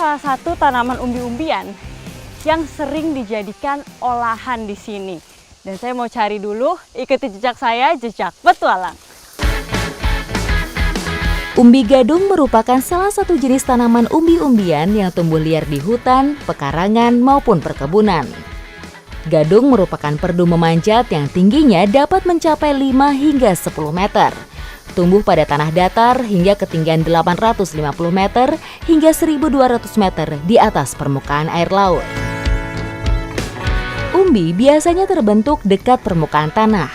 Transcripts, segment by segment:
salah satu tanaman umbi-umbian yang sering dijadikan olahan di sini. Dan saya mau cari dulu, ikuti jejak saya, jejak petualang. Umbi gadung merupakan salah satu jenis tanaman umbi-umbian yang tumbuh liar di hutan, pekarangan, maupun perkebunan. Gadung merupakan perdu memanjat yang tingginya dapat mencapai 5 hingga 10 meter. Tumbuh pada tanah datar hingga ketinggian 850 meter hingga 1200 meter di atas permukaan air laut. Umbi biasanya terbentuk dekat permukaan tanah.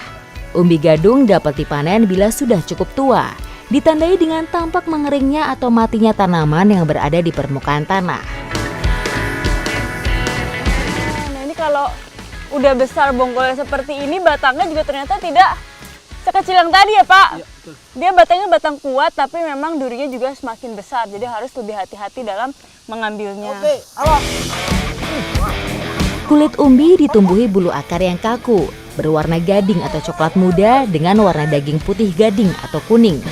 Umbi gadung dapat dipanen bila sudah cukup tua, ditandai dengan tampak mengeringnya atau matinya tanaman yang berada di permukaan tanah. Nah ini kalau udah besar bonggolnya seperti ini, batangnya juga ternyata tidak sekecil yang tadi ya Pak. Ya, betul. Dia batangnya batang kuat, tapi memang durinya juga semakin besar, jadi harus lebih hati-hati dalam mengambilnya. Oke, awas. Kulit umbi ditumbuhi bulu akar yang kaku, berwarna gading atau coklat muda dengan warna daging putih gading atau kuning.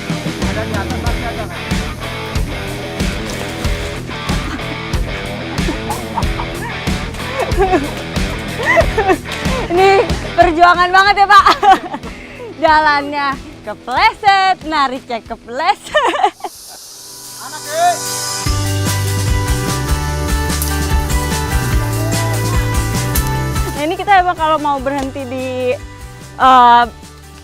Ini perjuangan banget ya Pak. Jalannya kepleset, nariknya kepleset. Nah ini kita emang kalau mau berhenti di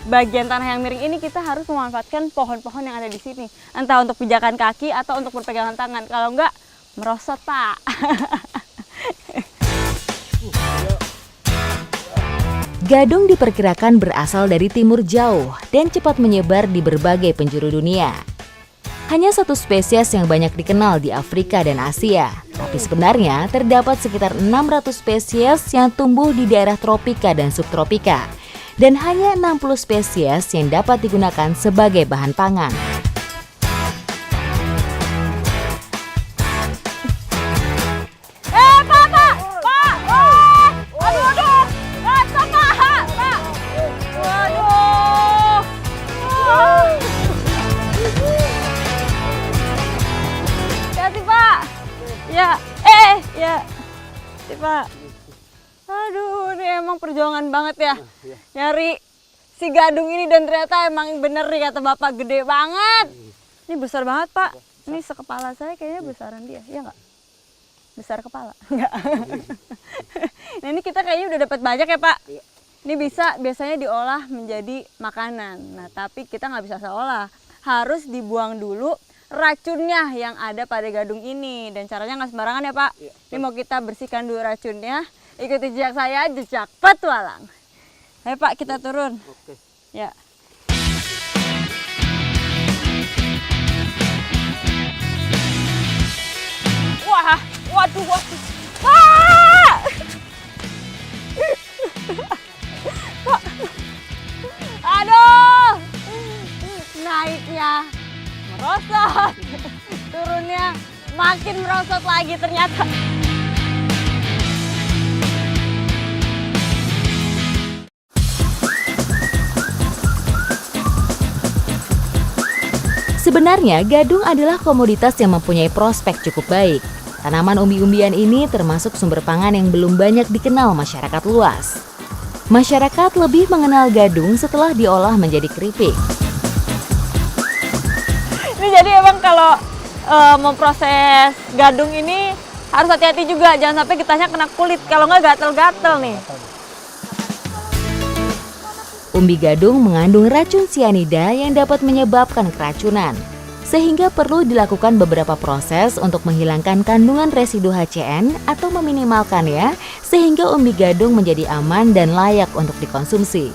bagian tanah yang miring ini, kita harus memanfaatkan pohon-pohon yang ada di sini. Entah untuk pijakan kaki atau untuk berpegangan tangan. Kalau enggak, merosot Pak. Gadung diperkirakan berasal dari timur jauh dan cepat menyebar di berbagai penjuru dunia. Hanya satu spesies yang banyak dikenal di Afrika dan Asia, tapi sebenarnya terdapat sekitar 600 spesies yang tumbuh di daerah tropika dan subtropika, dan hanya 60 spesies yang dapat digunakan sebagai bahan pangan. Pak, aduh ini emang perjuangan banget ya nyari si gadung ini, dan ternyata emang bener nih kata Bapak, gede banget. Ini besar banget Pak, ini sekepala saya kayaknya besaran dia, ya nggak? Besar kepala? Nggak. Nah ini kita kayaknya udah dapat banyak ya Pak. Ini biasanya diolah menjadi makanan. Nah tapi kita nggak bisa seolah, harus dibuang dulu racunnya yang ada pada gadung ini, dan caranya nggak sembarangan ya Pak. Ini mau kita bersihkan dulu racunnya. Ikuti jejak saya, jejak petualang. Ayo Pak, kita turun. Oke. Ya. Wah, waduh. Pak! Pak. Aduh, naiknya merosot, turunnya makin merosot lagi ternyata. Sebenarnya gadung adalah komoditas yang mempunyai prospek cukup baik. Tanaman umbi-umbian ini termasuk sumber pangan yang belum banyak dikenal masyarakat luas. Masyarakat lebih mengenal gadung setelah diolah menjadi keripik. Ini jadi emang kalau memproses gadung ini harus hati-hati juga, jangan sampai getahnya kena kulit, kalau nggak gatel-gatel nih. Umbi gadung mengandung racun sianida yang dapat menyebabkan keracunan, sehingga perlu dilakukan beberapa proses untuk menghilangkan kandungan residu HCN atau meminimalkannya, sehingga umbi gadung menjadi aman dan layak untuk dikonsumsi.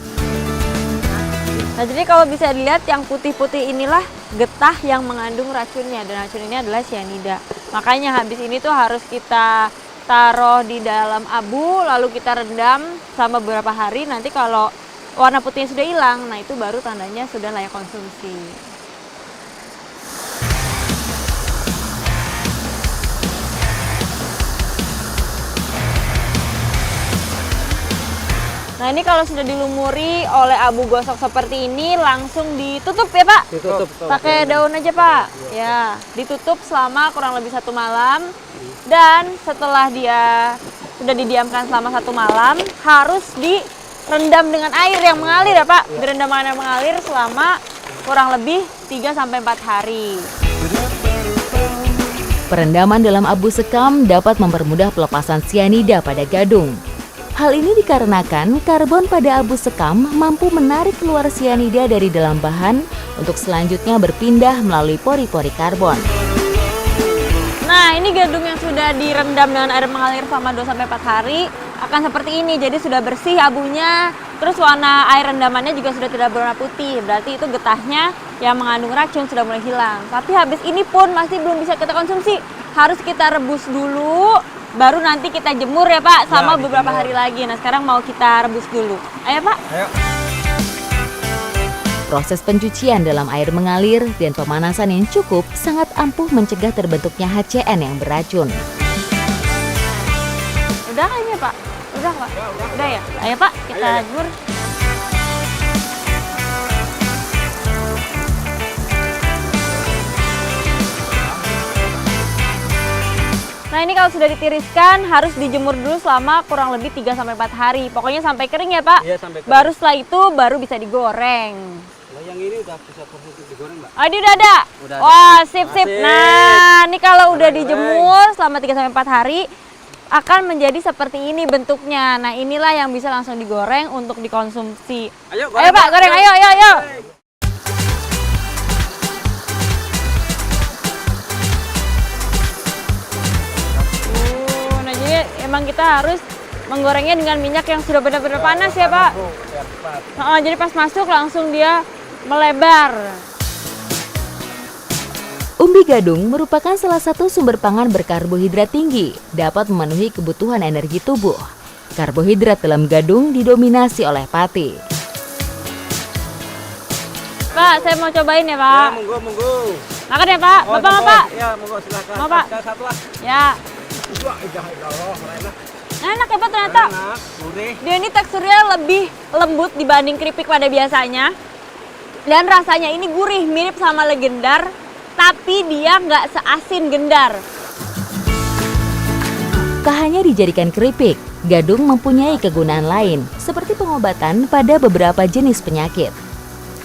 Nah jadi kalau bisa dilihat yang putih-putih inilah getah yang mengandung racunnya, dan racun ini adalah sianida. Makanya habis ini tuh harus kita taruh di dalam abu, lalu kita rendam selama beberapa hari. Nanti kalau warna putihnya sudah hilang, nah itu baru tandanya sudah layak konsumsi. Nah ini kalau sudah dilumuri oleh abu gosok seperti ini langsung ditutup ya Pak? Ditutup. Pakai daun aja Pak. Ya, ditutup selama kurang lebih 1 malam. Dan setelah dia sudah didiamkan selama 1 malam, harus direndam dengan air yang mengalir ya Pak? Direndam dengan air mengalir selama kurang lebih 3-4 hari. Perendaman dalam abu sekam dapat mempermudah pelepasan sianida pada gadung. Hal ini dikarenakan karbon pada abu sekam mampu menarik keluar sianida dari dalam bahan untuk selanjutnya berpindah melalui pori-pori karbon. Nah, ini gadung yang sudah direndam dengan air mengalir selama 2-4 hari akan seperti ini. Jadi sudah bersih abunya, terus warna air rendamannya juga sudah tidak berwarna putih. Berarti itu getahnya yang mengandung racun sudah mulai hilang. Tapi habis ini pun masih belum bisa kita konsumsi. Harus kita rebus dulu, baru nanti kita jemur ya Pak, sama beberapa hari lagi. Nah, sekarang mau kita rebus dulu. Ayo Pak. Ayo. Proses pencucian dalam air mengalir dan pemanasan yang cukup sangat ampuh mencegah terbentuknya HCN yang beracun. Udah kayaknya Pak? Udah Pak? Udah ya? Ayo Pak, kita jemur. Nah ini kalau sudah ditiriskan harus dijemur dulu selama kurang lebih 3-4 hari. Pokoknya sampai kering ya Pak? Iya, sampai kering. Baru setelah itu baru bisa digoreng. Nah, yang ini udah bisa proses digoreng, Mbak. Oh, ini udah ada? Udah ada. Wah, sip. Asik. Nah, ini kalau udah Goreng. dijemur selama 3-4 hari akan menjadi seperti ini bentuknya. Nah, inilah yang bisa langsung digoreng untuk dikonsumsi. Ayo Pak, goreng. Ayo. Nah, jadi emang kita harus menggorengnya dengan minyak yang sudah benar-benar panas ya, Pak? Jadi pas masuk langsung dia melebar. Umbi gadung merupakan salah satu sumber pangan berkarbohidrat tinggi, dapat memenuhi kebutuhan energi tubuh. Karbohidrat dalam gadung didominasi oleh pati. Pak, saya mau cobain ya, Pak. Ya, monggo. Makan ya, Pak. Bapak mau, Pak? Ya, monggo silakan. Mau, Pak? Satu lah. Ya. Wah, enak. Enak ya, Pak, ternyata. Enak, gurih. Dia ini teksturnya lebih lembut dibanding keripik pada biasanya. Dan rasanya ini gurih, mirip sama legendar, tapi dia nggak seasin gendar. Tak hanya dijadikan keripik, gadung mempunyai kegunaan lain, seperti pengobatan pada beberapa jenis penyakit.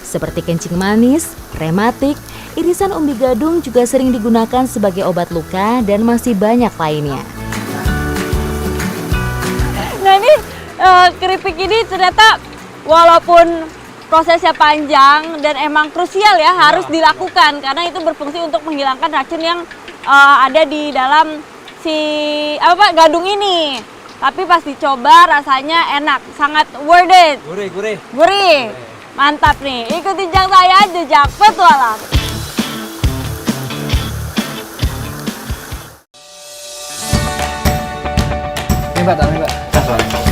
Seperti kencing manis, rematik, irisan umbi gadung juga sering digunakan sebagai obat luka dan masih banyak lainnya. Nah ini keripik ini ternyata walaupun prosesnya panjang dan emang krusial ya harus dilakukan karena itu berfungsi untuk menghilangkan racun yang ada di dalam si gadung ini. Tapi pas dicoba rasanya enak, sangat worth it. Gurih. Mantap nih, ikutin jejak saya, jejak petualang. Ini Mbak, tahu nih Mbak.